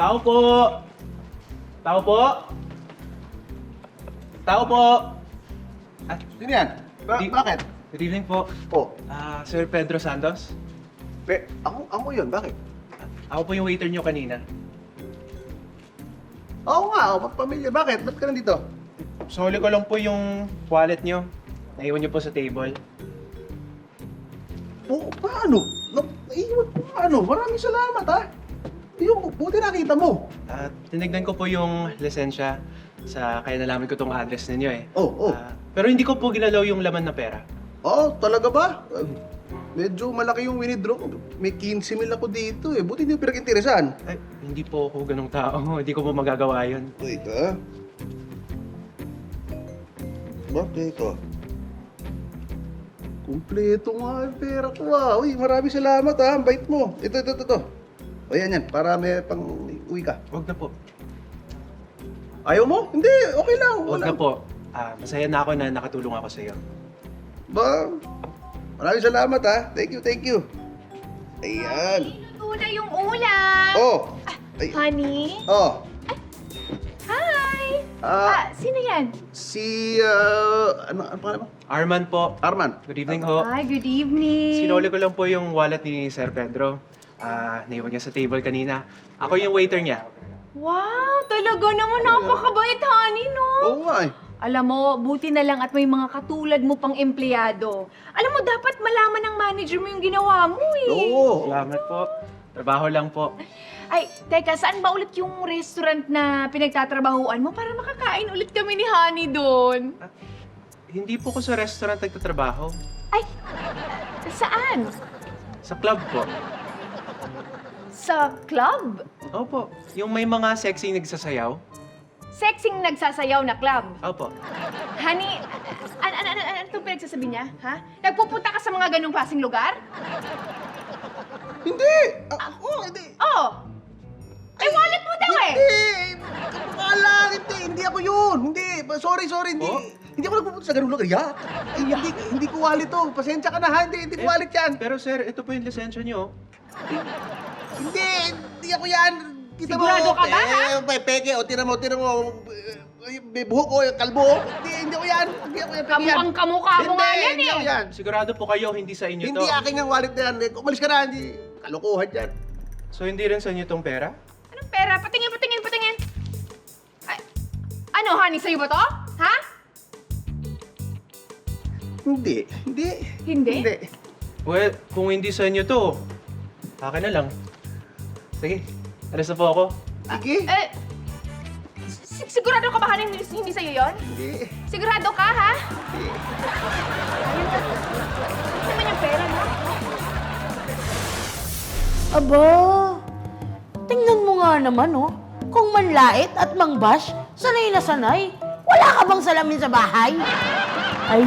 Tao po! Tao po! Tao po! Ah, Sino yan? Bakit? Good evening po. Oh, Sir Pedro Santos. ako yun. Bakit? Ako po yung waiter nyo kanina. Oo nga, pamilya. Bakit? Ba't ka nandito? Soli ko lang po yung wallet nyo. Naiwan nyo po sa table. Paano? Naiwan ko paano? Maraming salamat, ha? Yung, buti nakita mo. Tinignan ko po yung lisensya kaya nalaman ko tong address ninyo eh. Oh. Pero hindi ko po ginalaw yung laman na pera. Oo, talaga ba? Medyo malaki yung winidraw ko. May 15 mil ako dito eh. Buti hindi mo pinag-interesan. Ay, hindi po ako ganong tao. Hindi ko po magagawa yun. Wait, ha? Bakit ito? Kumpleto nga yung pera ko, ah. Uy, maraming salamat, ha. Ang bait mo. Ito. O yan. Para may pang uwi ka. Huwag na po. Ayaw mo? Hindi, okay lang. Huwag na po. Masaya na ako na nakatulong ako sa iyo. Ba? Maraming salamat, ha. Thank you. Ayan. Luto na yung ulam. Oh. Ay, Honey? oh. Hi! Sino yan? Si, ano pangalan mo? Arman po. Arman. Good evening ho. Hi, good evening. Sinuli ko lang po yung wallet ni Sir Pedro. Naiwan niya sa table kanina. Ako yung waiter niya. Wow, talaga naman napakabait, honey, no? Oo nga eh. Alam mo, buti na lang at may mga katulad mo pang empleyado. Alam mo, dapat malaman ng manager mo yung ginawa mo eh. Oo. Salamat po. Trabaho lang po. Ay, teka, saan ba ulit yung restaurant na pinagtatrabahuan mo para makakain ulit kami ni Honey doon? Hindi po ko sa restaurant nagtatrabaho. Ay, saan? Sa club po. Sa club? Opo. Yung may mga sexy nagsasayaw. Sexing nagsasayaw na club. Opo. Honey, ano itong pinagsasabi niya? Ha? Nagpupunta ka sa mga ganung klaseng lugar? Hindi. Hindi. Oo. Ay, wallet mo daw eh. Wala, hindi ako yun. Hindi. Sorry, hindi. Oh? Hindi ako nagpupunta sa ganung lugar. Ay, hindi ko wallet to. Pasensya ka na, ha? Hindi ko wallet yan. Pero sir, ito po yung lisensya niyo. Hindi ako yan. Kita Sigurado mo, ka ba, ha? Peke, o tira mo. May buhok ko, kalbo. Hindi ako yan. Hindi ako yan. peke yan. Kamukhang kamukha mo nga yan Hindi eh. ako yan. Sigurado po kayo, hindi sa inyo Hindi to. akin ang wallet na yan. Umalis ka na, hindi. Kalokohan yan. So hindi rin sa inyo tong pera? Anong pera? Patingin. Ay, ano, honey, sa'yo ba to? Ha? Hindi. Hindi? Well, kung hindi sa inyo to, akin na lang. Sige, alas na po ako. Sige. Sigurado ka ba, honey, hindi sa'yo yon? Hindi. Sigurado ka, ha? Hindi. Ano naman yung pera, no? Aba, tingnan mo nga naman, oh. Kung manlait at mangbash, sanay na sanay. Wala ka bang salamin sa bahay? Ay,